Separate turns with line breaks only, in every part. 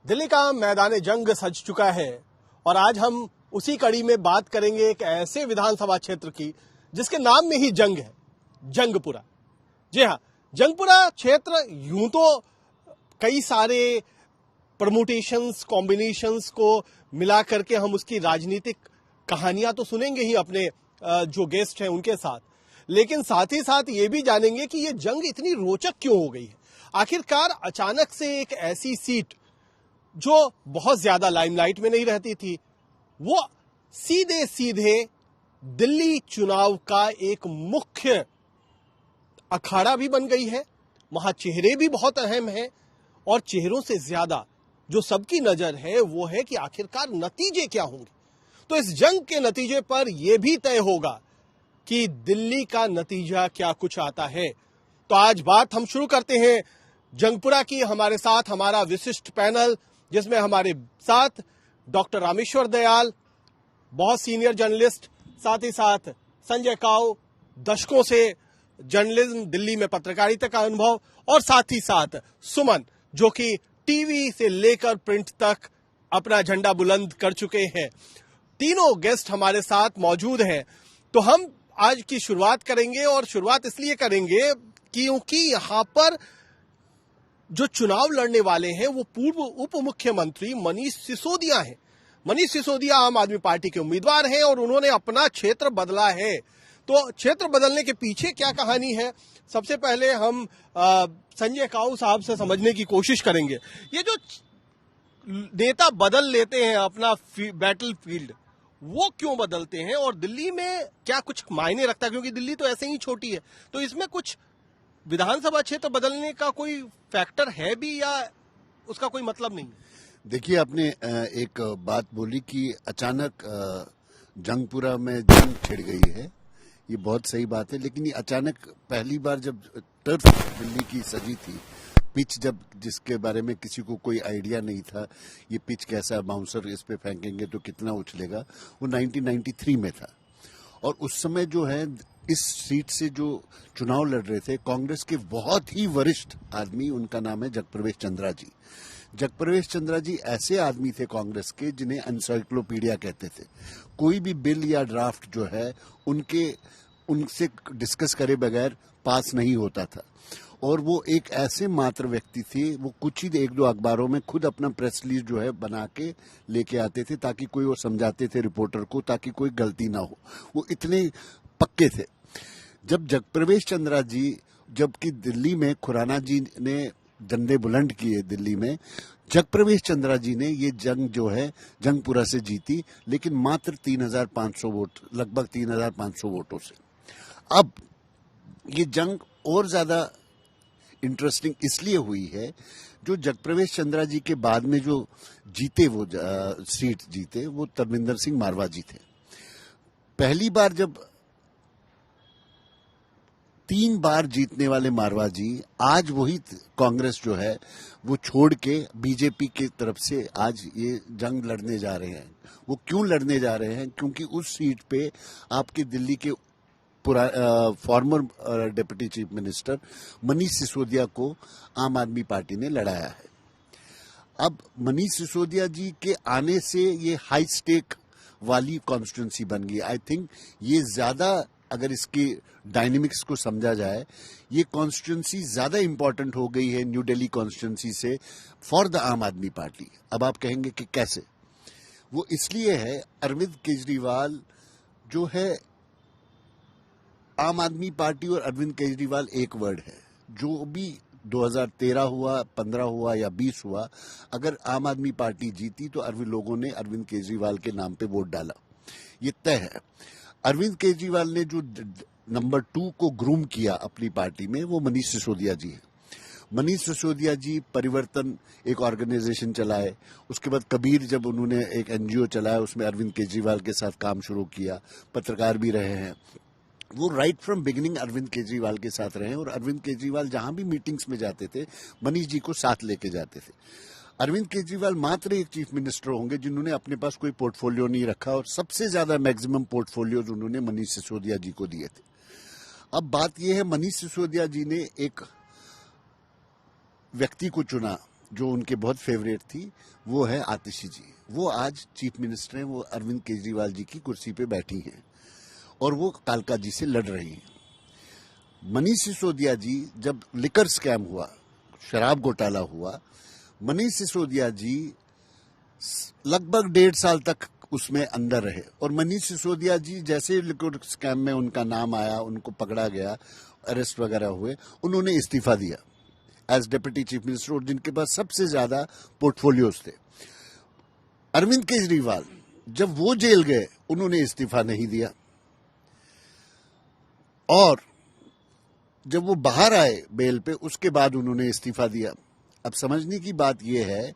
दिल्ली का मैदान जंग सज चुका है और आज हम उसी कड़ी में बात करेंगे एक ऐसे विधानसभा क्षेत्र की जिसके नाम में ही जंग है, जंगपुरा। जी हाँ, जंगपुरा क्षेत्र यूं तो कई सारे परमुटेशंस, कॉम्बिनेशंस को मिला करके हम उसकी राजनीतिक कहानियां तो सुनेंगे ही अपने जो गेस्ट हैं उनके साथ, लेकिन साथ ही साथ ये भी जानेंगे कि ये जंग इतनी रोचक क्यों हो गई है। आखिरकार अचानक से एक ऐसी सीट जो बहुत ज्यादा लाइमलाइट में नहीं रहती थी, वो सीधे सीधे दिल्ली चुनाव का एक मुख्य अखाड़ा भी बन गई है। वहां चेहरे भी बहुत अहम हैं और चेहरों से ज्यादा जो सबकी नजर है वो है कि आखिरकार नतीजे क्या होंगे। तो इस जंग के नतीजे पर यह भी तय होगा कि दिल्ली का नतीजा क्या कुछ आता है। तो आज बात हम शुरू करते हैं जंगपुरा की। हमारे साथ हमारा विशिष्ट पैनल, जिसमें हमारे साथ डॉक्टर रामेश्वर दयाल, बहुत सीनियर जर्नलिस्ट, साथ ही साथ संजय काऊ, दशकों से जर्नलिज्म, दिल्ली में पत्रकारिता का अनुभव, और साथ ही साथ सुमन, जो कि टीवी से लेकर प्रिंट तक अपना झंडा बुलंद कर चुके हैं। तीनों गेस्ट हमारे साथ मौजूद हैं। तो हम आज की शुरुआत करेंगे, और शुरुआत इसलिए करेंगे क्योंकि यहां पर जो चुनाव लड़ने वाले हैं वो पूर्व उप मुख्यमंत्री मनीष सिसोदिया हैं। मनीष सिसोदिया आम आदमी पार्टी के उम्मीदवार हैं और उन्होंने अपना क्षेत्र बदला है। तो क्षेत्र बदलने के पीछे क्या कहानी है, सबसे पहले हम संजय काऊ साहब से समझने की कोशिश करेंगे। ये जो नेता बदल लेते हैं अपना बैटल फील्ड, वो क्यों बदलते हैं और दिल्ली में क्या कुछ मायने रखता है? क्योंकि दिल्ली तो ऐसे ही छोटी है, तो इसमें कुछ विधानसभा क्षेत्र बदलने का कोई फैक्टर है भी या उसका कोई मतलब नहीं?
देखिए, आपने एक बात बोली कि अचानक जंगपुरा में जंग छिड़ गई है, ये बहुत सही बात है। लेकिन ये अचानक पहली बार जब टर्फ दिल्ली की सजी थी, पिच जब जिसके बारे में किसी को कोई आइडिया नहीं था, ये पिच कैसा, बाउंसर इस पे फेंकेंगे तो कितना उछलेगा, वो 1993 में था। और उस समय जो है इस सीट से जो चुनाव लड़ रहे थे कांग्रेस के बहुत ही वरिष्ठ आदमी, उनका नाम है जगप्रवेश चंद्रा जी। जगप्रवेश चंद्रा जी ऐसे आदमी थे कांग्रेस के जिन्हें एनसाइक्लोपीडिया कहते थे। कोई भी बिल या ड्राफ्ट जो है उनसे डिस्कस करे बगैर पास नहीं होता था। और वो एक ऐसे मात्र व्यक्ति थे, वो कुछ ही एक दो अखबारों में खुद अपना प्रेस रिलीज जो है बना के लेके आते थे, ताकि कोई वो समझाते थे रिपोर्टर को, ताकि कोई गलती ना हो। वो इतने पक्के थे। जब जगप्रवेश चंद्रा जी, जबकि दिल्ली में खुराना जी ने डंडे बुलंद किए, दिल्ली में जगप्रवेश चंद्रा जी ने ये जंग जो है जंगपुरा से जीती, लेकिन मात्र 3,500 वोट, लगभग 3,500 वोटों से। अब ये जंग और ज्यादा इंटरेस्टिंग इसलिए हुई है, जो जगप्रवेश चंद्रा जी के बाद में जो जीते, वो सीट जीते, वो तरविंदर सिंह मारवा जी थे। पहली बार जब 3 बार जीतने वाले मारवा जी आज वही कांग्रेस जो है वो छोड़ के बीजेपी की तरफ से आज ये जंग लड़ने जा रहे हैं। वो क्यों लड़ने जा रहे हैं? क्योंकि उस सीट पे आपके दिल्ली के farmer deputy chief minister Manish Sisodia को आम आदमी पार्टी ने लड़ाया है। अब मनीष सिसोदिया जी के आने से ये हाई स्टेक वाली कॉन्स्टिट्यूंसी बन गई। आई थिंक ये ज्यादा, अगर इसकी डायनेमिक्स को समझा जाए, ये कॉन्स्टिट्यूंसी ज्यादा इंपॉर्टेंट हो गई है न्यू दिल्ली कॉन्स्टिट्यूंसी से फॉर द आम आदमी पार्टी। अब आप कहेंगे कि कैसे? वो इसलिए है, अरविंद केजरीवाल जो है, आम आदमी पार्टी और अरविंद केजरीवाल एक वर्ड है। जो भी 2013 हुआ, 15 हुआ या 20 हुआ, अगर आम आदमी पार्टी जीती तो लोगों ने अरविंद केजरीवाल के नाम पे वोट डाला, ये तय है। अरविंद केजरीवाल ने जो नंबर 2 को ग्रूम किया अपनी पार्टी में, वो मनीष सिसोदिया जी है। मनीष सिसोदिया जी परिवर्तन एक ऑर्गेनाइजेशन चलाए, उसके बाद कबीर जब उन्होंने एक एनजीओ चलाया, उसमें अरविंद केजरीवाल के साथ काम शुरू किया, पत्रकार भी रहे हैं। वो right from beginning Arvind Kejriwal के साथ रहे और अरविंद केजरीवाल जहां भी मीटिंग्स में जाते थे, मनीष जी को साथ लेके जाते थे। अरविंद केजरीवाल मात्र एक चीफ मिनिस्टर होंगे जिन्होंने अपने पास कोई पोर्टफोलियो नहीं रखा, और सबसे ज्यादा मैक्सिमम पोर्टफोलियोज उन्होंने मनीष सिसोदिया जी को दिए थे। अब बात यह है, मनीष सिसोदिया जी ने एक व्यक्ति को चुना जो उनके बहुत फेवरेट थी, वो है आतिशी जी। वो आज चीफ मिनिस्टर हैं, वो अरविंद केजरीवाल जी की कुर्सी पे बैठी हैं और वो कालका जी से लड़ रही हैं। मनीष सिसोदिया जी, जब लिकर स्कैम हुआ, शराब घोटाला हुआ, मनीष सिसोदिया जी लगभग 1.5 साल तक उसमें अंदर रहे और मनीष सिसोदिया जी जैसे लिकर स्कैम में उनका नाम आया, उनको पकड़ा गया, अरेस्ट वगैरह हुए, उन्होंने इस्तीफा दिया एज डिप्टी चीफ मिनिस्टर, और जिनके पास सबसे ज्यादा पोर्टफोलियोज थे। अरविंद केजरीवाल जब वो जेल गए, उन्होंने इस्तीफा नहीं दिया, और जब वो बाहर आए बेल पे, उसके बाद उन्होंने इस्तीफा दिया। अब समझने की बात यह है,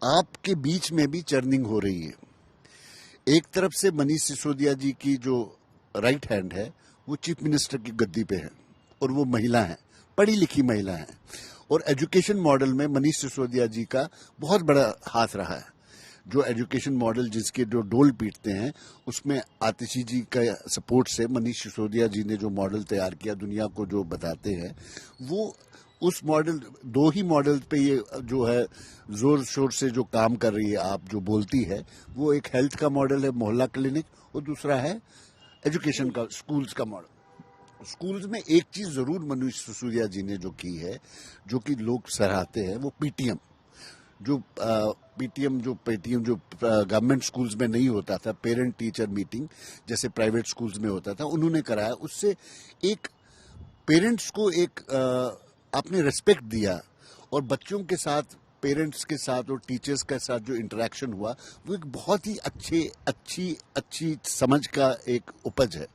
आपके बीच में भी चर्निंग हो रही है। एक तरफ से मनीष सिसोदिया जी की जो राइट हैंड है, वो चीफ मिनिस्टर की गद्दी पे है और वो महिला है, पढ़ी लिखी महिला है, और एजुकेशन मॉडल में मनीष सिसोदिया जी का बहुत बड़ा हाथ रहा है। जो एजुकेशन मॉडल जिसके जो डोल पीटते हैं, उसमें आतिशी जी का सपोर्ट से मनीष सिसोदिया जी ने जो मॉडल तैयार किया, दुनिया को जो बताते हैं, वो उस मॉडल, 2 ही मॉडल पे ये जो है जोर शोर से जो काम कर रही है, आप जो बोलती है, वो एक हेल्थ का मॉडल है, मोहल्ला क्लिनिक, और दूसरा है एजुकेशन का, स्कूल्स का मॉडल। स्कूल्स में एक चीज जरूर मनीष सिसोदिया जी ने जो की है, जो कि लोग सराहते हैं, वो पीटीएम, जो पेटीएम जो गवर्नमेंट स्कूल्स में नहीं होता था, पेरेंट टीचर मीटिंग जैसे प्राइवेट स्कूल्स में होता था, उन्होंने कराया। उससे एक पेरेंट्स को एक आपने रिस्पेक्ट दिया, और बच्चों के साथ, पेरेंट्स के साथ और टीचर्स के साथ जो इंटरेक्शन हुआ, वो एक बहुत ही अच्छी समझ का एक उपज है,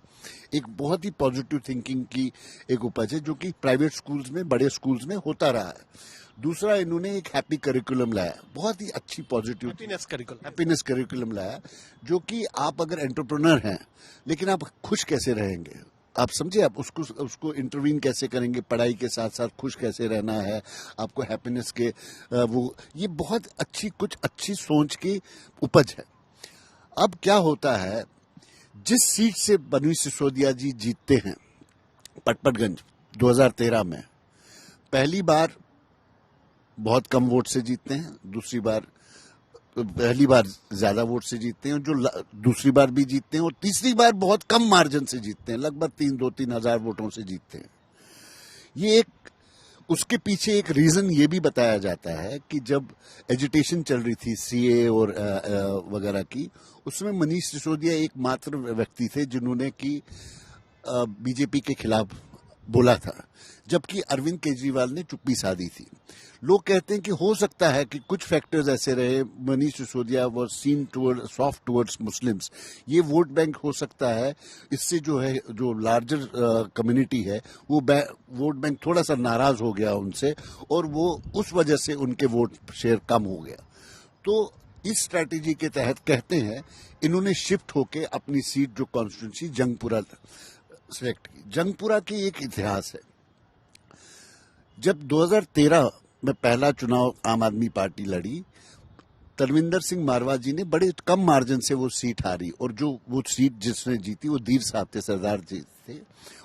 एक बहुत ही पॉजिटिव थिंकिंग की एक उपज है, जो कि प्राइवेट स्कूल्स में, बड़े स्कूल्स में होता रहा है। दूसरा, इन्होंने एक हैप्पी करिकुलम लाया, बहुत ही अच्छी पॉजिटिव हैप्पीनेस करिकुलम लाया, जो कि आप अगर एंटरप्रेन्योर हैं, लेकिन आप खुश कैसे रहेंगे, आप समझे, आप उसको इंटरवीन कैसे करेंगे, पढ़ाई के साथ साथ खुश कैसे रहना है, आपको हैप्पीनेस के ये बहुत कुछ अच्छी सोच की उपज है। अब क्या होता है, जिस सीट से मनीष सिसोदिया जी जीतते हैं, पटपटगंज 2013 में, पहली बार बहुत कम वोट से जीतते हैं, पहली बार ज्यादा वोट से जीतते हैं, जो दूसरी बार भी जीतते हैं, और तीसरी बार बहुत कम मार्जिन से जीतते हैं, लगभग 2-3 हजार वोटों से जीतते हैं। ये उसके पीछे एक रीजन ये भी बताया जाता है कि जब एजिटेशन चल रही थी सीए और वगैरह की, उसमें मनीष सिसोदिया एकमात्र व्यक्ति थे जिन्होंने की बीजेपी के खिलाफ बोला था, जबकि अरविंद केजरीवाल ने चुप्पी साधी थी। लोग कहते हैं कि हो सकता है कि कुछ फैक्टर्स ऐसे रहे, Manish Sisodia was scene soft towards Muslims, ये वोट बैंक हो सकता है, इससे जो है, जो लार्जर कम्युनिटी है, वो वोट बैंक थोड़ा सा नाराज हो गया उनसे, और वो उस वजह से उनके वोट शेयर कम हो गया। तो इस स्ट्रैटेजी के तहत कहते हैं इन्होंने शिफ्ट होके अपनी सीट, जो कॉन्स्टिट्यूंसी जंगपुरा सेलेक्ट की। जंगपुरा की एक इतिहास है। जब 2013 में पहला चुनाव आम आदमी पार्टी लड़ी, तरविंदर सिंह मारवा जी ने बड़े कम मार्जिन से वो सीट हारी, और जो वो सीट जिसने जीती, वो धीर साहब थे, सरदार जी थे,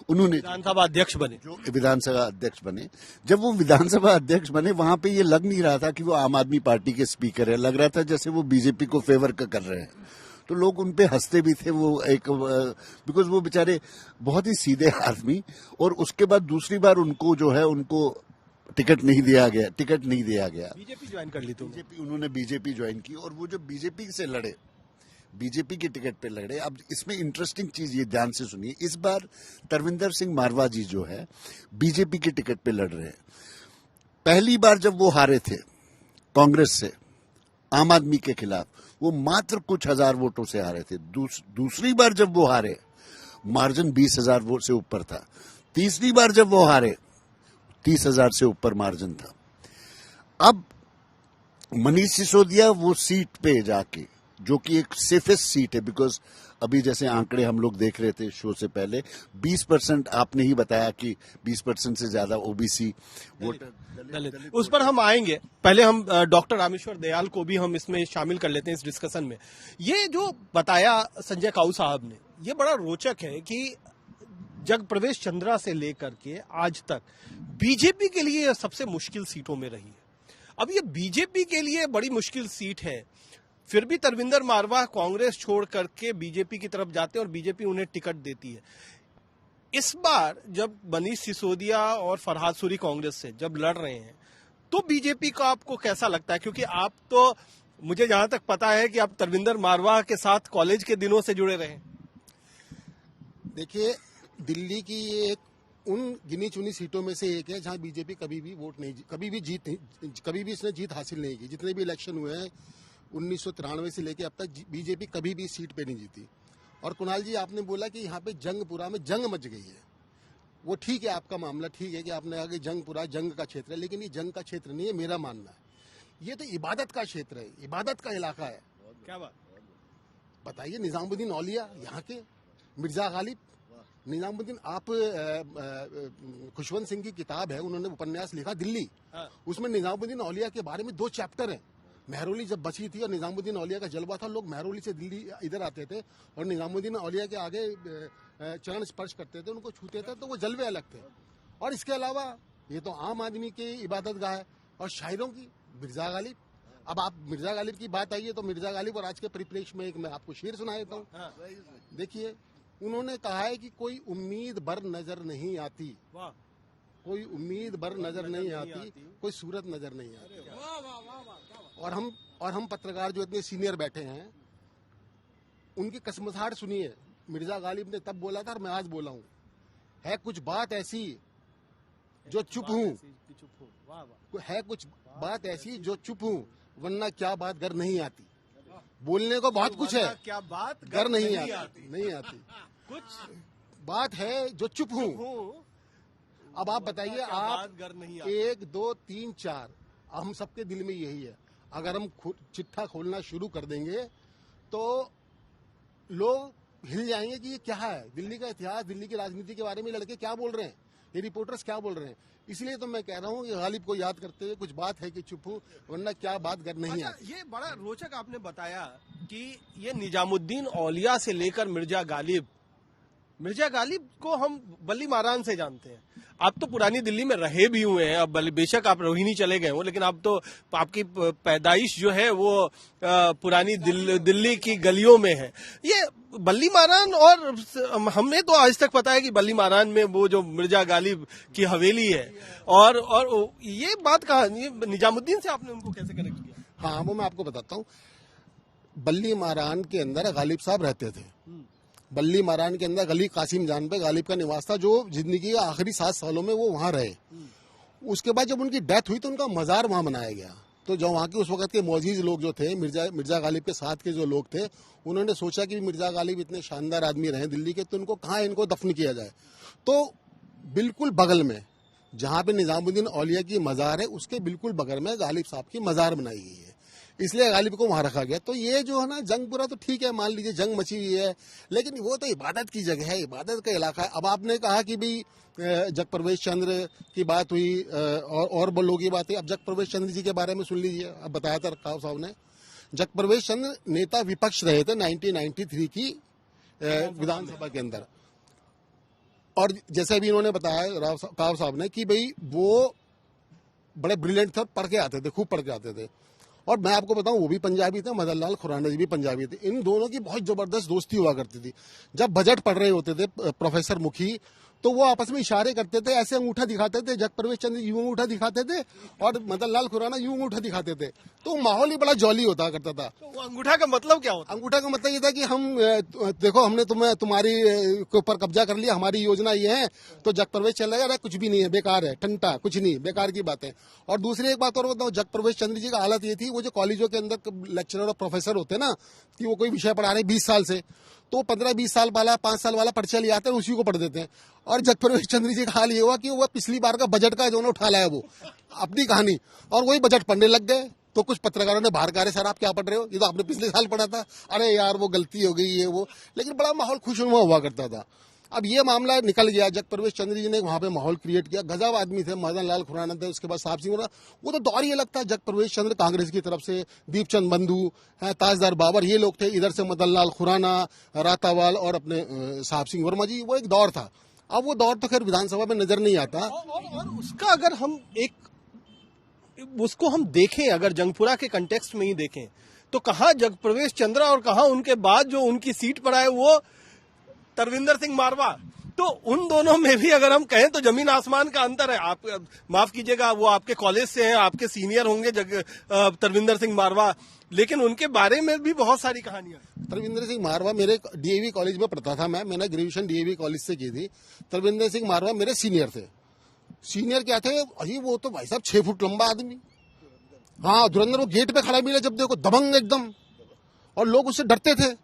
उन्होंने
विधानसभा अध्यक्ष बने,
जो विधानसभा अध्यक्ष बने। जब वो विधानसभा अध्यक्ष बने, वहां पे ये लग नहीं रहा था कि वो आम आदमी पार्टी के स्पीकर है, लग रहा था जैसे वो बीजेपी को फेवर कर रहे हैं। तो लोग उन पे हंसते भी थे, वो बिकॉज वो बेचारे बहुत ही सीधे आदमी, और उसके बाद दूसरी बार उनको जो है, उनको टिकट नहीं दिया गया।
बीजेपी ज्वाइन कर ली तुमने?
उन्होंने बीजेपी ज्वाइन की, और वो जो बीजेपी से लड़े, बीजेपी की टिकट पे लड़े। अब इसमें इंटरेस्टिंग चीज ये ध्यान से सुनिए, इस बार तरविंदर सिंह मारवा जी जो है बीजेपी की टिकट पे लड़ रहे हैं। पहली बार जब वो हारे थे कांग्रेस से आम आदमी के खिलाफ, वो मात्र कुछ हजार वोटों से हारे थे। दूसरी बार जब वो हारे, मार्जिन 20,000 वोट से ऊपर था। तीसरी बार जब वो हारे, 30,000 से ऊपर मार्जिन था। अब मनीष सिसोदिया वो सीट पे जाके, जो कि एक सेफेस्ट सीट है, बिकॉज अभी जैसे आंकड़े हम लोग देख रहे थे शो से पहले, 20%, आपने ही बताया कि 20% से ज्यादा ओबीसी वोटर,
दलित, उस पर हम आएंगे। पहले हम डॉक्टर रामेश्वर दयाल को भी हम इसमें शामिल कर लेते हैं इस डिस्कशन में। ये जो बताया संजय काऊ साहब ने, ये बड़ा रोचक है कि जग प्रवेश चंद्रा से लेकर के आज तक बीजेपी के लिए सबसे मुश्किल सीटों में रही है। अब ये बीजेपी के लिए बड़ी मुश्किल सीट है, फिर भी तरविंदर मारवा कांग्रेस छोड़ करके बीजेपी की तरफ जाते हैं और बीजेपी उन्हें टिकट देती है। इस बार जब मनीष सिसोदिया और फरहाद सूरी कांग्रेस से जब लड़ रहे हैं तो बीजेपी का आपको कैसा लगता है? क्योंकि आप तो, मुझे जहां तक पता है कि आप तरविंदर मारवा के साथ कॉलेज के दिनों से जुड़े रहे।
देखिए, दिल्ली की ये एक उन गिनी चुनी सीटों में से एक है जहां बीजेपी कभी भी इसने जीत हासिल नहीं की। जितने भी इलेक्शन हुए हैं 1993 से लेके अब तक बीजेपी कभी भी सीट पे नहीं जीती। और कुणाल जी, आपने बोला कि यहाँ पे जंगपुरा में जंग मच गई है, वो ठीक है, आपका मामला ठीक है कि आपने आगे जंगपुरा जंग का क्षेत्र है, लेकिन ये जंग का क्षेत्र नहीं है, मेरा मानना है। ये तो इबादत का क्षेत्र है, इबादत का इलाका है।
क्या बात
बताइए, निजामुद्दीन औलिया यहाँ के, मिर्जा गालिब, निजामुद्दीन, आप खुशवंत सिंह की किताब है, उन्होंने उपन्यास लिखा दिल्ली, उसमें निजामुद्दीन औलिया के बारे में 2 चैप्टर हैं। मेहरौली जब बची थी और निजामुद्दीन औलिया का जलवा था, लोग मेहरौली से दिल्ली इधर आते थे और निजामुद्दीन औलिया के आगे चरण स्पर्श करते थे, उनको छूते थे, तो वो जलवे अलग थे। और इसके अलावा ये तो आम आदमी की इबादत गाह है। और शायरों की मिर्जा गालिब, अब आप मिर्जा गालिब की बात आई है तो मिर्जा गालिब और आज के परिप्रेक्ष्य में एक मैं आपको शेर सुना देता हूँ। देखिए, उन्होंने कहा है कि कोई उम्मीद बर नजर नहीं आती, कोई उम्मीद बर नजर नहीं आती, कोई सूरत नजर नहीं आती। और हम पत्रकार जो इतने सीनियर बैठे हैं, उनकी कसमसाहट सुनिए। मिर्जा गालिब ने तब बोला था और मैं आज बोला हूँ, है कुछ बात ऐसी जो चुप हूँ, है कुछ बात ऐसी जो चुप हूँ, वरना क्या बात घर नहीं आती। बोलने को बहुत कुछ है,
क्या बात
घर नहीं आती।
कुछ
बात है जो चुप हूँ। अब आप बताइए, आप 1 2 3 4, हम सबके दिल में यही है। अगर हम चिट्ठा खोलना शुरू कर देंगे तो लोग हिल जाएंगे कि ये क्या है, दिल्ली का इतिहास, दिल्ली की राजनीति के बारे में लड़के क्या बोल रहे हैं, ये रिपोर्टर्स क्या बोल रहे हैं। इसलिए तो मैं कह रहा हूँ कि गालिब को याद करते हुए, कुछ बात है कि चुप हूँ, वरना क्या बात कर नहीं है।
ये बड़ा रोचक आपने बताया कि ये निजामुद्दीन औलिया से लेकर मिर्जा गालिब को हम बल्ली मारान से जानते हैं। आप तो पुरानी दिल्ली में रहे भी हुए हैं, अब बेशक आप रोहिणी चले गए हो, लेकिन अब तो आपकी पैदाइश जो है वो पुरानी दिल्ली की गलियों में है। ये बल्ली मारान, और हमें तो आज तक पता है कि बल्ली मारान में वो जो मिर्जा गालिब की हवेली है, और ये बात कहा निजामुद्दीन से आपने उनको कैसे कनेक्ट किया?
हाँ, वो मैं आपको बताता हूँ। बल्ली मारान के अंदर गालिब साहब रहते थे। बल्ली मारान के अंदर गली कासिम जान पे गालिब का निवास था, जो जिंदगी के आखिरी 7 सालों में वो वहां रहे। उसके बाद जब उनकी डेथ हुई तो उनका मजार वहां बनाया गया। तो जो वहां के उस वक्त के मौजूद लोग जो थे, मिर्जा गालिब के साथ के जो लोग थे, उन्होंने सोचा कि मिर्जा गालिब इतने शानदार आदमी रहे दिल्ली के, तो उनको कहाँ इनको दफन किया जाए। तो बिल्कुल बगल में जहाँ पे निजामुद्दीन औलिया की मजार है, उसके बिल्कुल बगल में गालिब साहब की मजार बनाई गई है, इसलिए गालिब को वहां रखा गया। तो ये जो है ना, जंगपुरा तो ठीक है, मान लीजिए जंग मची हुई है, लेकिन वो तो इबादत की जगह है, इबादत का इलाका है। अब आपने कहा कि भाई जग प्रवेश चंद्र की बात हुई और लोगों की बात हुई। अब जग प्रवेश चंद्र जी के बारे में सुन लीजिए। अब बताया था रखाव साहब ने, जग प्रवेश चंद्र नेता विपक्ष रहे थे 1993 की विधानसभा के अंदर। और जैसे भी इन्होंने बताया राव साहब ने कि भाई वो बड़े ब्रिलियंट थे, पढ़ के आते थे, खूब पढ़ के आते थे। और मैं आपको बताऊं, वो भी पंजाबी थे, मदन लाल खुराना जी भी पंजाबी थे। इन दोनों की बहुत जबरदस्त दोस्ती हुआ करती थी। जब बजट पढ़ रहे होते थे प्रोफेसर मुखी, तो वो आपस में इशारे करते थे, ऐसे अंगूठा दिखाते थे। जग प्रवेश चंद्र यूं अंगूठा दिखाते थे और मदन लाल खुराना यूं अंगूठा दिखाते थे। तो माहौल ही बड़ा जॉली होता करता था।
तो वो अंगूठा का मतलब क्या होता?
अंगूठा का मतलब ये था कि हम देखो, हमने तुम्हारी के ऊपर कब्जा कर लिया, हमारी योजना ये है, तो जग प्रवेश चल रहा है, कुछ भी नहीं है, बेकार है, टंटा, कुछ नहीं, बेकार की बात है। और दूसरी एक बात और बताऊं, जग प्रवेश चंद्र जी का हालत ये थी, वो जो कॉलेजों के अंदर लेक्चरर और प्रोफेसर होते ना, कि वो कोई विषय पढ़ा रहे 20 साल से, तो 15-20 साल वाला, 5 साल वाला पर्चा ले आते हैं, उसी को पढ़ देते हैं। और जग प्रवेश चंद्र जी का हाल ये हुआ कि वो पिछली बार का बजट का जो उठा लाया वो अपनी कहानी, और वही बजट पढ़ने लग गए। तो कुछ पत्रकारों ने बाहर कहा, सर आप क्या पढ़ रहे हो, ये तो आपने पिछले साल पढ़ा था, अरे यार वो गलती हो गई है वो। लेकिन बड़ा माहौल खुशनुमा हुआ करता था। अब ये मामला निकल गया, जग प्रवेश चंद्र जी ने वहां पे माहौल क्रिएट किया। गजब आदमी थे, मदन लाल खुराना थे, उसके बाद साहब सिंह, वो तो दौर ये लगता है। जग प्रवेश चंद्र कांग्रेस की तरफ से, दीपचंद बंधु, ताजदार बाबर, ये लोग थे। इधर से मदन लाल खुराना, रातावाल और अपने साहब सिंह वर्मा जी, वो एक दौर था। अब वो दौर तो खैर विधानसभा में नजर नहीं आता।
और उसका अगर हम एक उसको हम देखें, अगर जंगपुरा के कंटेक्स्ट में ही देखें, तो कहाँ जगप्रवेश चंद्रा और कहाँ उनके बाद जो उनकी सीट पर आए वो तरविंदर सिंह मारवा। तो उन दोनों में भी अगर हम कहें तो जमीन आसमान का अंतर है। आप माफ कीजिएगा, वो आपके कॉलेज से हैं, आपके सीनियर होंगे तरविंदर सिंह मारवा, लेकिन उनके बारे में भी बहुत सारी कहानियां।
तरविंदर सिंह मारवा मेरे डीएवी कॉलेज में पढ़ता था, मैंने ग्रेजुएशन डीएवी कॉलेज से की थी। तरविंदर सिंह मारवा मेरे सीनियर थे। सीनियर क्या थे, अरे वो तो भाई साहब 6 फुट लंबा आदमी। हाँ, धुरंधर वो गेट पे खड़ा मिला जब देखो, दबंग एकदम, और लोग उससे डरते थे।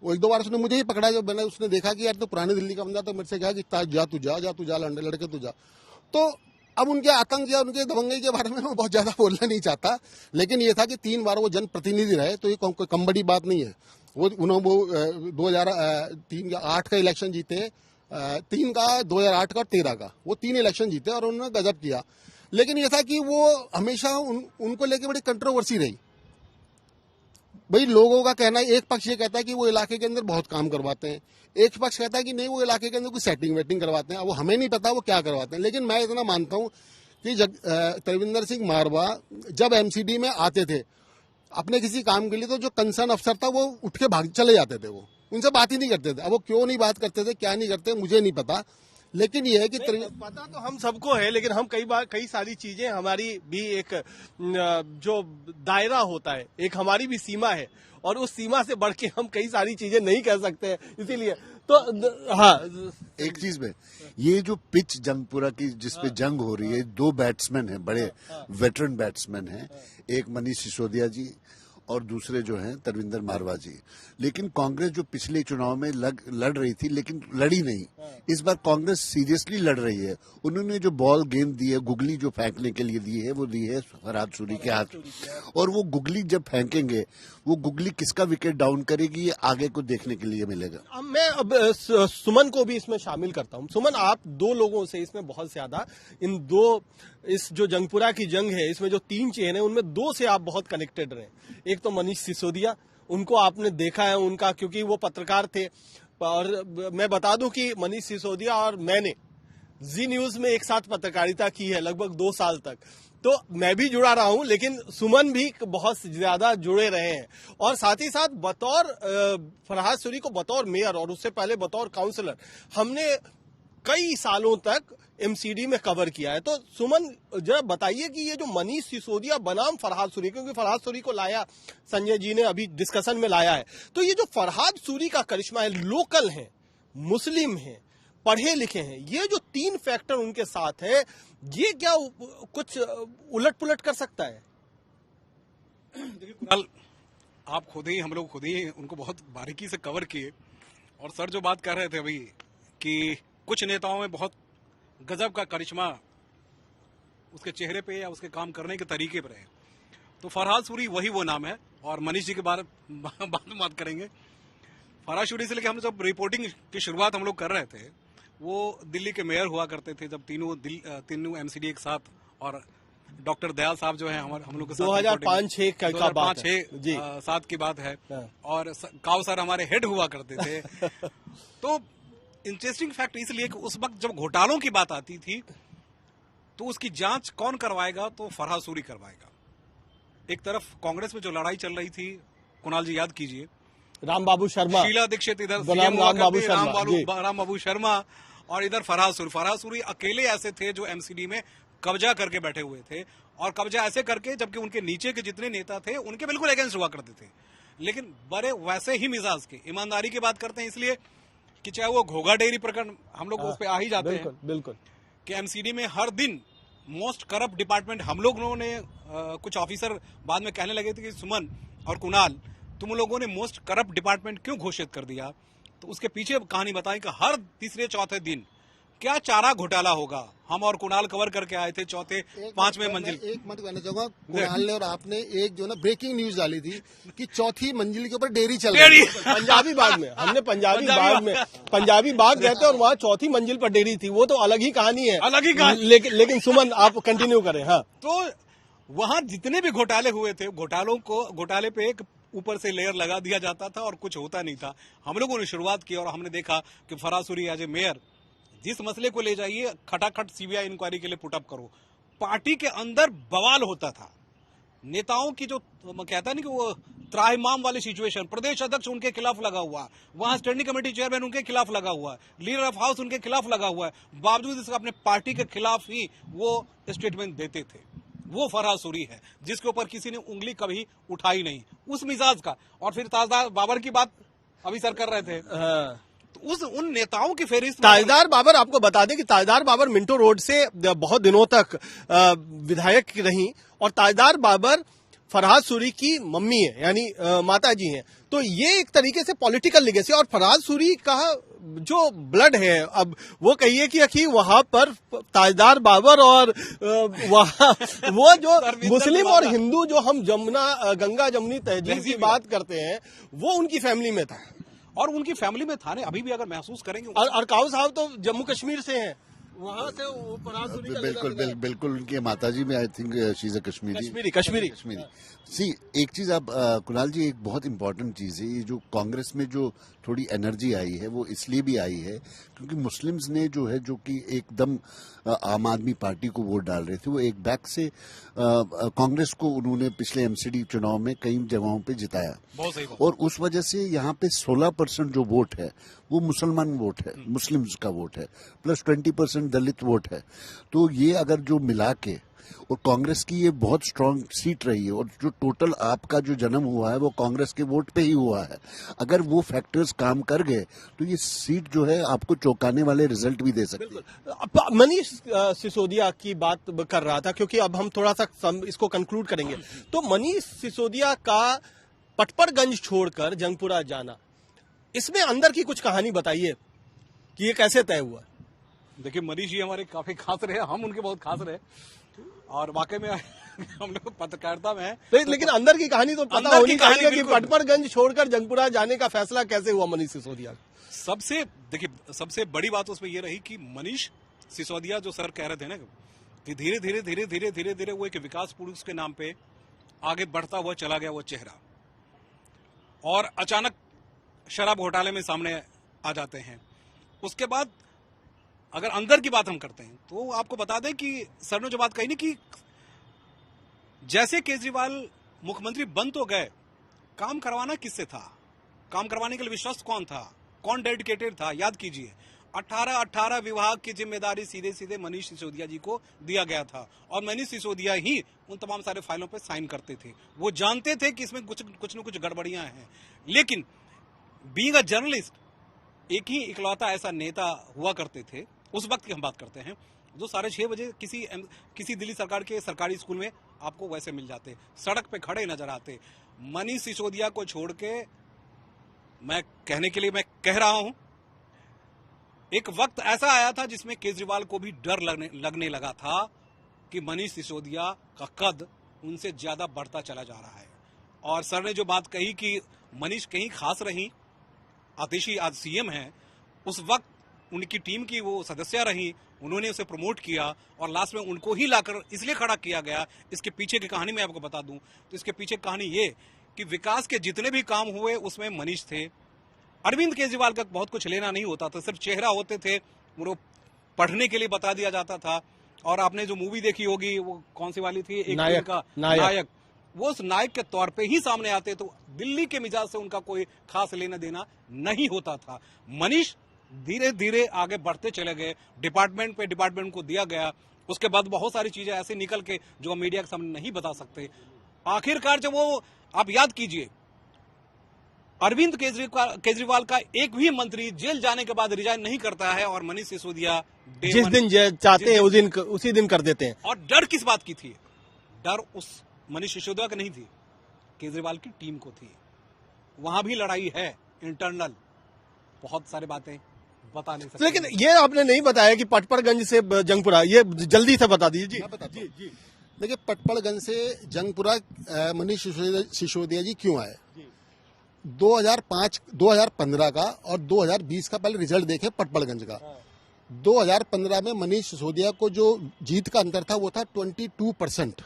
वो 1-2 बार उसने मुझे ही पकड़ा, जब मैंने उसने देखा कि यार तो पुरानी दिल्ली का बंदा, तो मेरे से कहा कि जा तू जा लड़के तू जा। तो अब उनके आतंक या उनके दबंगई के बारे में मैं बहुत ज्यादा बोलना नहीं चाहता, लेकिन ये था कि 3 बार वो जनप्रतिनिधि रहे, तो ये कोई कम बड़ी बात नहीं है। वो 2003 या 8 का इलेक्शन जीते, 3 का, 2008 का और 13 का, वो 3 इलेक्शन जीते और उन्होंने गजब किया। लेकिन ये था कि वो हमेशा उनको लेके बड़ी कंट्रोवर्सी रही। भाई लोगों का कहना है, एक पक्ष ये कहता है कि वो इलाके के अंदर बहुत काम करवाते हैं, एक पक्ष कहता है कि नहीं वो इलाके के अंदर कोई सेटिंग वेटिंग करवाते हैं। अब वो हमें नहीं पता वो क्या करवाते हैं, लेकिन मैं इतना मानता हूं कि तरविंदर सिंह मारवा जब एमसीडी में आते थे अपने किसी काम के लिए, तो जो कंसर्न अफसर था वो उठ के भाग चले जाते थे, वो उनसे बात ही नहीं करते थे। अब वो क्यों नहीं बात करते थे, क्या नहीं करते, मुझे नहीं पता, लेकिन ये है कि
पता तो हम सबको है, लेकिन हम कई सारी चीजें, हमारी भी एक जो दायरा होता है, एक हमारी भी सीमा है, और उस सीमा से बढ़ के हम कई सारी चीजें नहीं कह सकते हैं। इसीलिए तो हाँ,
एक चीज में, ये जो पिच जंगपुरा की जिसपे जंग हो रही है, 2 बैट्समैन हैं, बड़े वेटरन बैट्समैन हैं, एक मनीष सिसोदिया जी और दूसरे जो हैं तरविंदर मारवा जी। लेकिन कांग्रेस जो पिछले चुनाव में लड़ रही थी, लेकिन लड़ी नहीं। इस बार कांग्रेस सीरियसली लड़ रही है। उन्होंने जो बॉल गेंद दी है, गुगली जो फेंकने के लिए दी है, वो दी है फरहाद सूरी के हाथ, और वो गुगली जब फेंकेंगे, वो गुगली किसका विकेट डाउन करेगी, ये आगे को देखने के लिए मिलेगा।
अब मैं सुमन को भी इसमें शामिल करता हूं। सुमन, आप 2 लोगों से इसमें बहुत ज्यादा, इस जो जंगपुरा की जंग है, इसमें जो 3 चेहरे हैं, उनमें 2 से आप बहुत कनेक्टेड रहे। एक तो मनीष सिसोदिया, उनको आपने देखा है, उनका, क्योंकि वो पत्रकार थे, और मैं बता दूं कि मनीष सिसोदिया और मैंने जी न्यूज में एक साथ पत्रकारिता की है लगभग 2 साल तक, तो मैं भी जुड़ा रहा हूं, लेकिन सुमन भी बहुत ज्यादा जुड़े रहे हैं। और साथ ही साथ बतौर फरहाद सूरी को बतौर मेयर और उससे पहले बतौर काउंसलर हमने कई सालों तक एमसीडी में कवर किया है। तो सुमन, जरा बताइए कि ये जो मनीष सिसोदिया बनाम फरहाद सूरी, क्योंकि फरहाद सूरी को लाया संजय जी ने, अभी डिस्कशन में लाया है, तो ये जो फरहाद सूरी का करिश्मा है, लोकल है, मुस्लिम है, पढ़े लिखे हैं, ये जो 3 फैक्टर उनके साथ है, ये क्या कुछ उलट पुलट कर सकता है?
देखिए कुणाल, आप हम लोग खुद ही उनको बहुत बारीकी से कवर किए, और सर जो बात कर रहे थे अभी कि कुछ नेताओं में बहुत गजब का करिश्मा उसके चेहरे पे या उसके काम करने के तरीके पर है, तो फरहाद सूरी वही वो नाम है। और मनीष जी के बाद में बात करेंगे। फरहाद सूरी से लेकर हम जब रिपोर्टिंग की शुरुआत हम लोग कर रहे थे, वो दिल्ली के मेयर हुआ करते थे, जब तीनों एमसीडी एक साथ, और डॉक्टर दयाल साहब जो है हम लोग के साथ
2005-6 का बात है,
2005-6-7 की बात है, और काव सर हमारे हेड हुआ करते थे। तो इंटरेस्टिंग फैक्ट इसलिए कि उस वक्त जब घोटालों की बात आती थी, तो उसकी जांच कौन करवाएगा, तो फरहाद सूरी करवाएगा। एक तरफ कांग्रेस में जो लड़ाई चल रही थी, कुणाल जी याद कीजिए,
राम बाबू शर्मा,
शीला दीक्षित इधर राम बाबू शर्मा, और इधर फरहाद सूरी अकेले ऐसे थे जो एमसीडी में कब्जा करके बैठे हुए थे, और कब्जा ऐसे करके जबकि उनके नीचे के जितने नेता थे उनके बिल्कुल अगेंस्ट हुआ करते थे, लेकिन बड़े वैसे ही मिजाज के, ईमानदारी की बात करते हैं, इसलिए कि चाहे वो घोघा डेयरी प्रकरण हम लोग उस पे आ ही जाते हैं,
बिल्कुल
कि एमसीडी में हर दिन मोस्ट करप्ट डिपार्टमेंट, हम लोगों ने कुछ ऑफिसर बाद में कहने लगे थे कि सुमन और कुणाल, तुम लोगों ने मोस्ट करप्ट डिपार्टमेंट क्यों घोषित कर दिया, तो उसके पीछे कहानी बताई कि हर तीसरे चौथे दिन क्या चारा घोटाला होगा। हम और कुणाल कवर करके आए थे 4th-5वें मंजिल।
एक मिनट कहना चाहूंगा, कुणाल ने और आपने एक जो ना ब्रेकिंग न्यूज डाली थी कि 4थी मंजिल के ऊपर डेयरी चल रही है
पंजाबी बाग में। हमने पंजाबी बाग गए थे और वहाँ 4थी मंजिल पर डेयरी थी, वो तो अलग ही कहानी है,
अलग ही कहानी।
लेकिन सुमन आप कंटिन्यू करें। हाँ, तो
वहाँ जितने भी घोटाले हुए थे, घोटाले पे एक ऊपर से लेयर लगा दिया जाता था और कुछ होता नहीं था। हम लोगों ने शुरुआत की और हमने देखा कि Farhad Suri as a mayor, जिस मसले को ले जाइए खटाखट सीबीआई इंक्वायरी के लिए पुटअप करो, पार्टी के अंदर बवाल होता था। नेताओं की जो कहता नहीं कि वो त्राहिमाम वाली सिचुएशन, प्रदेश अध्यक्ष उनके खिलाफ लगा हुआ, वहां स्टैंडिंग कमेटी चेयरमैन उनके खिलाफ लगा हुआ है, लीडर ऑफ हाउस उनके खिलाफ लगा हुआ है, बावजूद इसका अपने पार्टी के खिलाफ ही वो स्टेटमेंट देते थे। वो फरहाद सूरी है जिसके ऊपर किसी ने उंगली कभी उठाई नहीं, उस मिजाज का। और फिर ताजदार बाबर की बात अभी सर कर रहे थे, तो उन नेताओं की फेहरिस्त
ताजदार बाबर, आपको बता दें कि ताजदार बाबर मिंटो रोड से बहुत दिनों तक विधायक रही, और ताजदार बाबर फरहाद सूरी की मम्मी है, यानी माता जी हैं। तो ये एक तरीके से पॉलिटिकल लिगेसी, और फरहाद सूरी का जो ब्लड है, अब वो कहिए कि वहां पर ताजदार बाबर और वहां वो जो मुस्लिम और हिंदू जो हम गंगा जमुनी तहजीब की बात करते हैं, वो उनकी फैमिली में था,
और उनकी फैमिली में था। अभी भी अगर महसूस करेंगे,
और काऊ साहब तो जम्मू कश्मीर से हैं, वहां से फरहाद सूरी का
बिल्कुल उनकी माताजी में I think she is a Kashmiri. See एक चीज आप कुणाल जी, एक बहुत इंपॉर्टेंट चीज है, ये जो कांग्रेस में जो थोड़ी एनर्जी आई है वो इसलिए भी आई है क्योंकि मुस्लिम्स ने जो है, जो कि एकदम आम आदमी पार्टी को वोट डाल रहे थे, वो एक बैक से कांग्रेस को उन्होंने पिछले एमसीडी चुनाव में कई जगहों पे जिताया,
बहुत सही बात।
और उस वजह से यहाँ पे 16% जो वोट है वो मुसलमान वोट है, मुस्लिम्स का वोट है, प्लस 20% दलित वोट है। तो ये अगर जो मिला के, और कांग्रेस की ये बहुत स्ट्रांग सीट रही है, और जो टोटल आपका जो जन्म हुआ है वो कांग्रेस के वोट पे ही हुआ है। अगर वो फैक्टर्स काम कर गए तो ये सीट जो है आपको चौंकाने वाले रिजल्ट भी दे सकती है।
मनीष सिसोदिया की बात कर रहा था, क्योंकि अब हम थोड़ा सा इसको कंक्लूड करेंगे। तो मनीष सिसोदिया का पटपरगंज छोड़कर जंगपुरा जाना, इसमें अंदर की कुछ कहानी बताइए कि ये कैसे तय हुआ।
देखिए, मनीष जी हमारे काफी खास रहे, हम उनके बहुत खास रहे, और वाकई में हम लोग पत्रकारिता में हैं।
लेकिन अंदर की कहानी तो पता होनी चाहिए कि पटपरगंज छोड़कर जंगपुरा जाने का फैसला कैसे हुआ मनीष सिसोदिया।
सबसे बड़ी बात उसमें यह रही कि मनीष सिसोदिया जो सर कह रहे थे ना कि धीरे धीरे वो एक विकास पुरुष के नाम पे आगे बढ़ता हुआ चला गया वो चेहरा, और अचानक शराब घोटाले में सामने आ जाते हैं। उसके बाद अगर अंदर की बात हम करते हैं तो आपको बता दें कि सर ने जो बात कही ना कि जैसे केजरीवाल मुख्यमंत्री बन तो गए, काम करवाना किससे था, काम करवाने के लिए विश्वस्त कौन था, कौन डेडिकेटेड था। याद कीजिए, 18 विभाग की जिम्मेदारी सीधे सीधे मनीष सिसोदिया जी को दिया गया था, और मनीष सिसोदिया ही उन तमाम सारे फाइलों पर साइन करते थे। वो जानते थे कि इसमें कुछ न कुछ गड़बड़ियां हैं, लेकिन बीइंग अ जर्नलिस्ट, एक ही इकलौता ऐसा नेता हुआ करते थे उस वक्त की हम बात करते हैं, जो 6:30 बजे किसी दिल्ली सरकार के सरकारी स्कूल में आपको वैसे मिल जाते, सड़क पे खड़े नजर आते। मनीष सिसोदिया को छोड़ के मैं कहने के लिए मैं कह रहा हूं, एक वक्त ऐसा आया था जिसमें केजरीवाल को भी डर लगने लगा था कि मनीष सिसोदिया का कद उनसे ज्यादा बढ़ता चला जा रहा है। और सर ने जो बात कही कि मनीष कहीं खास रही, आतिशी आज सीएम है, उस वक्त उनकी टीम की वो सदस्य रही, उन्होंने उसे प्रमोट किया, और लास्ट में उनको ही लाकर इसलिए खड़ा किया गया। इसके पीछे की कहानी मैं आपको बता दूं तो इसके पीछे कहानी ये कि विकास के जितने भी काम हुए उसमें मनीष थे। अरविंद केजरीवाल का बहुत कुछ लेना नहीं होता था, सिर्फ चेहरा होते थे, वो पढ़ने के लिए बता दिया जाता था। और आपने जो मूवी देखी होगी वो कौन सी वाली थी, एक नायक, वो उस नायक के तौर पे ही सामने आते, तो दिल्ली के मिजाज से उनका कोई खास लेना देना नहीं होता था। मनीष धीरे धीरे आगे बढ़ते चले गए, डिपार्टमेंट पे डिपार्टमेंट को दिया गया। उसके बाद बहुत सारी चीजें ऐसे निकल के जो हम मीडिया के सामने नहीं बता सकते। आखिरकार जब वो, आप याद कीजिए, अरविंद केजरीवाल का एक भी मंत्री जेल जाने के बाद रिजाइन नहीं करता है, और मनीष सिसोदिया
जिस दिन चाहते हैं उसी दिन कर देते हैं।
और डर किस बात की थी? डर उस मनीष सिसोदिया की नहीं थी, केजरीवाल की टीम को थी। वहां भी लड़ाई है इंटरनल, बहुत सारी बातें बता नहीं सकते।
लेकिन ये आपने नहीं बताया कि पटपरगंज से जंगपुरा, ये जल्दी से बता दीजिए जी।
देखिए, पटपरगंज से जंगपुरा मनीष सिसोदिया जी क्यों आए? 2015 का और 2020 का पहले रिजल्ट देखें पटपरगंज का। 2015 में मनीष सिसोदिया को जो जीत का अंतर था वो था 22%,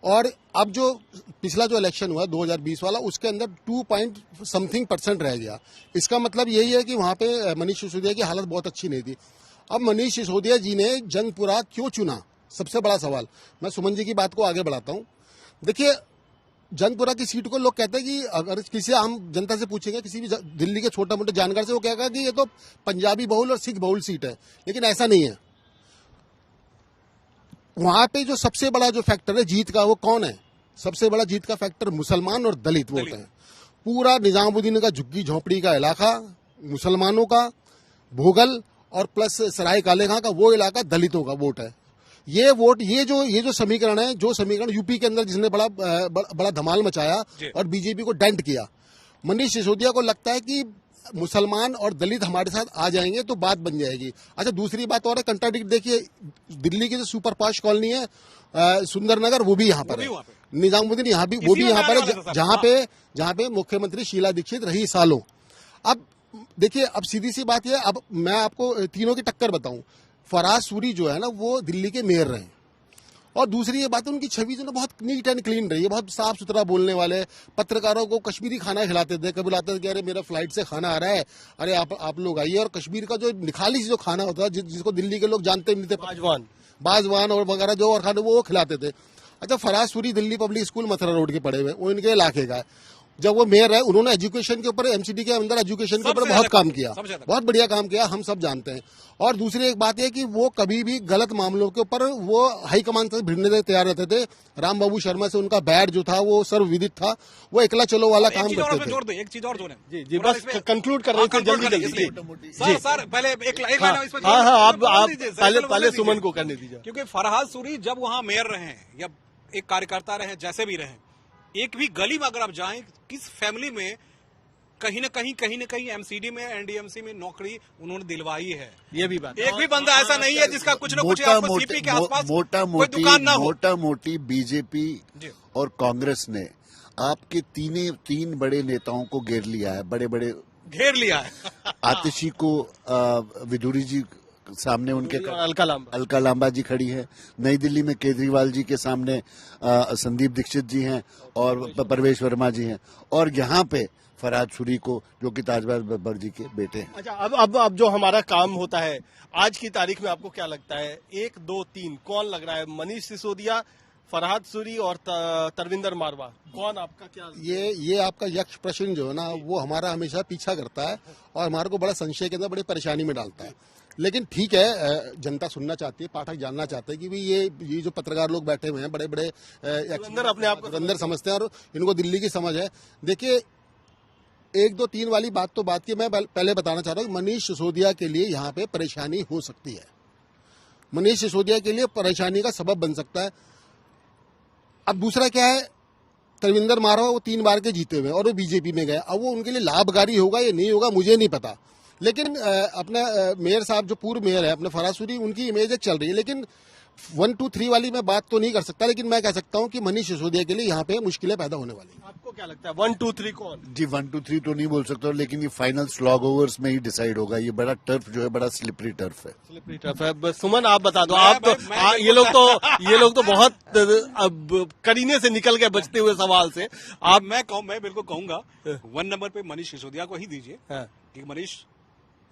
और अब जो पिछला जो इलेक्शन हुआ 2020 वाला, उसके अंदर 2.something% रह गया। इसका मतलब यही है कि वहां पे मनीष सिसोदिया की हालत बहुत अच्छी नहीं थी। अब मनीष सिसोदिया जी ने जंगपुरा क्यों चुना? सबसे बड़ा सवाल। मैं सुमन जी की बात को आगे बढ़ाता हूं। देखिए, जंगपुरा की सीट को लोग कहते हैं कि अगर किसी आम जनता से पूछेंगे, किसी भी दिल्ली के छोटा मोटे जानकार से, वो कहेगा कि ये तो पंजाबी बहुल और सिख बहुल सीट है, लेकिन ऐसा नहीं है। वहां पे जो सबसे बड़ा जो फैक्टर है जीत का, वो कौन है? सबसे बड़ा जीत का फैक्टर मुसलमान और दलित वोट है। पूरा निजामुद्दीन का झुग्गी झोंपड़ी का इलाका मुसलमानों का, भोगल और प्लस सराय काले खां का वो इलाका दलितों का वोट है। ये वोट, ये जो समीकरण है, जो समीकरण यूपी के अंदर जिसने बड़ा धमाल मचाया और बीजेपी को डेंट किया, मनीष सिसोदिया को लगता है कि मुसलमान और दलित हमारे साथ आ जाएंगे तो बात बन जाएगी। अच्छा, दूसरी बात और है, कंट्राडिक्ट देखिए, दिल्ली की जो सुपर पॉश कॉलोनी है सुंदरनगर, वो भी यहाँ पर है। निजामुद्दीन यहाँ भी, वो भी यहाँ पर है, जहाँ पे मुख्यमंत्री शीला दीक्षित रही सालों। अब देखिए, अब सीधी सी बात है, अब मैं आपको तीनों की टक्कर बताऊं। फराज सूरी जो है ना, वो दिल्ली के मेयर रहे, और दूसरी ये बात है, उनकी छवि जो ना बहुत नीट एंड क्लीन रही है, बहुत साफ सुथरा बोलने वाले, पत्रकारों को कश्मीरी खाना खिलाते थे। कभी बुलाते थे कि अरे मेरा फ्लाइट से खाना आ रहा है, अरे आप लोग आइए। और कश्मीर का जो निखाली जो खाना होता है, जिसको दिल्ली के लोग जानते नहीं थे, बाजवान और वगैरह जो और खाने, वो खिलाते थे। अच्छा, Faraz Suri Delhi public school Mathura road के पड़े हुए, वो इनके इलाके का है। जब वो मेयर है, उन्होंने एजुकेशन के ऊपर, एमसीडी के अंदर एजुकेशन के ऊपर बहुत काम किया, बहुत बढ़िया काम किया, हम सब जानते हैं। और दूसरी एक बात यह कि वो कभी भी गलत मामलों के ऊपर वो हाईकमान से भिड़ने तैयार रहते थे। राम बाबू शर्मा से उनका बैड जो था वो सर्वविदित था, वो एकला चलो वाला काम करते थे।
एक चीज और जोड़े,
जी बस कंक्लूड कर रहे थे जल्दी।
सर पहले एक लाइन,
हाँ, आप पहले सुमन को करने दीजिए।
क्योंकि फरहाद सूरी जब वहां मेयर रहे या एक कार्यकर्ता रहे, जैसे भी रहे, एक भी गली में अगर आप जाएं, किस फैमिली में कहीं न कहीं एमसीडी में, एनडीएमसी में नौकरी उन्होंने दिलवाई है।
ये भी बात,
एक भी बंदा ऐसा नहीं है जिसका कुछ न कुछ सीपी के आसपास कोई दुकान ना हो।
मोटा मोटी बीजेपी और कांग्रेस ने आपके तीन बड़े नेताओं को घेर लिया है,
घेर लिया है।
आतिशी को विदुरी जी सामने, उनके अलका लांबा जी खड़ी है। नई दिल्ली में केजरीवाल जी के सामने संदीप दीक्षित जी हैं और परवेश वर्मा जी हैं, और यहाँ पे फराज सूरी को, जो कि ताजमहल बब्बर जी के बेटे हैं।
अच्छा, अब जो हमारा काम होता है आज की तारीख में, आपको क्या लगता है 1, 2, 3 कौन लग रहा है? मनीष सिसोदिया, फरहाद सूरी और तरविंदर मारवा, कौन आपका क्या?
ये आपका यक्ष प्रश्न जो है ना, वो हमारा हमेशा पीछा करता है और हमारे को बड़ा संशय के अंदर बड़ी परेशानी में डालता है। लेकिन ठीक है, जनता सुनना चाहती है, पाठक जानना चाहते हैं कि भाई ये जो पत्रकार लोग बैठे हुए हैं, बड़े बड़े
अपने आप को
अंदर समझते हैं और इनको दिल्ली की समझ है। देखिए, 1, 2, 3 वाली बात तो बात की, मैं पहले बताना चाह रहा हूँ, मनीष सिसोदिया के लिए यहाँ पे परेशानी हो सकती है। मनीष सिसोदिया के लिए परेशानी का सबब बन सकता है। अब दूसरा क्या है, तरविंदर मारवा वो 3 बार के जीते हुए और वो बीजेपी में गए। अब वो उनके लिए लाभकारी होगा या नहीं होगा मुझे नहीं पता, लेकिन अपना मेयर साहब जो पूर्व मेयर है अपने फराज सूरी, उनकी इमेज चल रही है। लेकिन 1, 2, 3 वाली मैं बात तो नहीं कर सकता, लेकिन मैं कह सकता हूं कि मनीष सिसोदिया के लिए यहाँ पे मुश्किलें पैदा होने वाली हैं।
आपको क्या लगता है 1, 2, 3 कौन?
जी 1, 2, 3 तो नहीं बोल सकता, लेकिन ये फाइनल स्लॉग ओवर्स में ही डिसाइड होगा। ये बड़ा टर्फ जो है, बड़ा स्लिपरी टर्फ है।
सुमन, आप बता दो। आप तो ये लोग तो बहुत अब करीने से निकल गए बचते हुए सवाल से। आप
मैं बिल्कुल कहूंगा 1 नंबर पे मनीष सिसोदिया को ही दीजिए, क्योंकि मनीष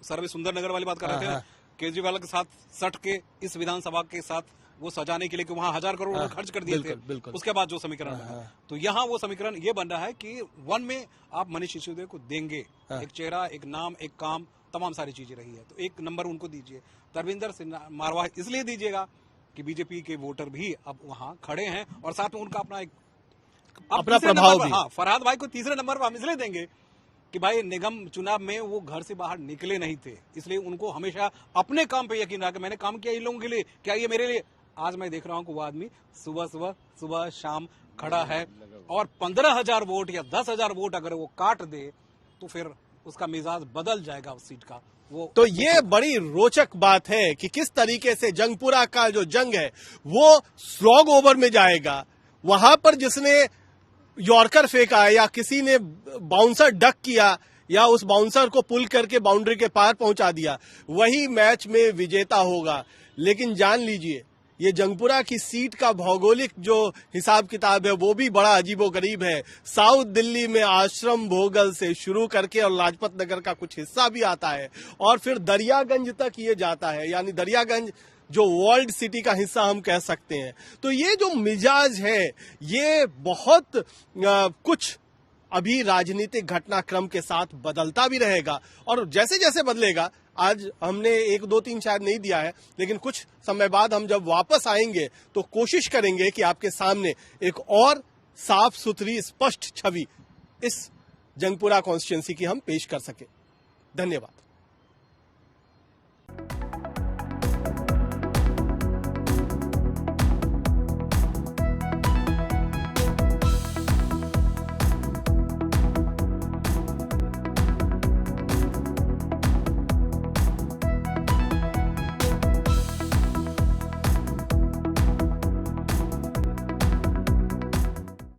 सर्वे सुंदर नगर वाली बात कर रहे थे, केजरीवाल के साथ सट के इस विधानसभा के साथ वो सजाने के लिए कि वहां 1000 करोड़ खर्च कर दिए थे। उसके बाद जो समीकरण है, तो यहाँ वो समीकरण ये बन रहा है कि 1 में आप मनीष सिसोदिया को देंगे, एक चेहरा, एक नाम, एक काम, तमाम सारी चीजें रही है, तो 1 नंबर उनको दीजिए। तरविंदर मारवा इसलिए दीजिएगा कि बीजेपी के वोटर भी अब वहां खड़े हैं और साथ में उनका अपना
प्रभाव भी।
हाँ, फरहाद भाई को तीसरे नंबर पर हम इसलिए देंगे कि भाई निगम चुनाव में वो घर से बाहर निकले नहीं थे, इसलिए उनको हमेशा अपने काम पे यकीन रहा कि मैंने काम किया इन लोगों के लिए, क्या ये मेरे लिए। आज मैं देख रहा हूं कि वो आदमी सुबह शाम खड़ा है, और 15,000 वोट या 10,000 वोट अगर वो काट दे तो फिर उसका मिजाज बदल जाएगा उस सीट का। वो
तो ये बड़ी रोचक बात है कि किस तरीके से जंगपुरा का जो जंग है वो स्लॉग ओवर में जाएगा। वहां पर जिसने यॉर्कर फेंका या किसी ने बाउंसर डक किया या उस बाउंसर को पुल करके बाउंड्री के पार पहुंचा दिया, वही मैच में विजेता होगा। लेकिन जान लीजिए, ये जंगपुरा की सीट का भौगोलिक जो हिसाब किताब है वो भी बड़ा अजीबोगरीब है। साउथ दिल्ली में आश्रम भोगल से शुरू करके और लाजपत नगर का कुछ हिस्सा भी आता है और फिर दरियागंज तक ये जाता है। यानी दरियागंज जो वर्ल्ड सिटी का हिस्सा हम कह सकते हैं। तो ये जो मिजाज है, ये बहुत कुछ अभी राजनीतिक घटनाक्रम के साथ बदलता भी रहेगा, और जैसे जैसे बदलेगा, आज हमने 1, 2, 3 शायद नहीं दिया है, लेकिन कुछ समय बाद हम जब वापस आएंगे तो कोशिश करेंगे कि आपके सामने एक और साफ सुथरी स्पष्ट छवि इस जंगपुरा कॉन्स्टिट्यूंसी की हम पेश कर सके। धन्यवाद।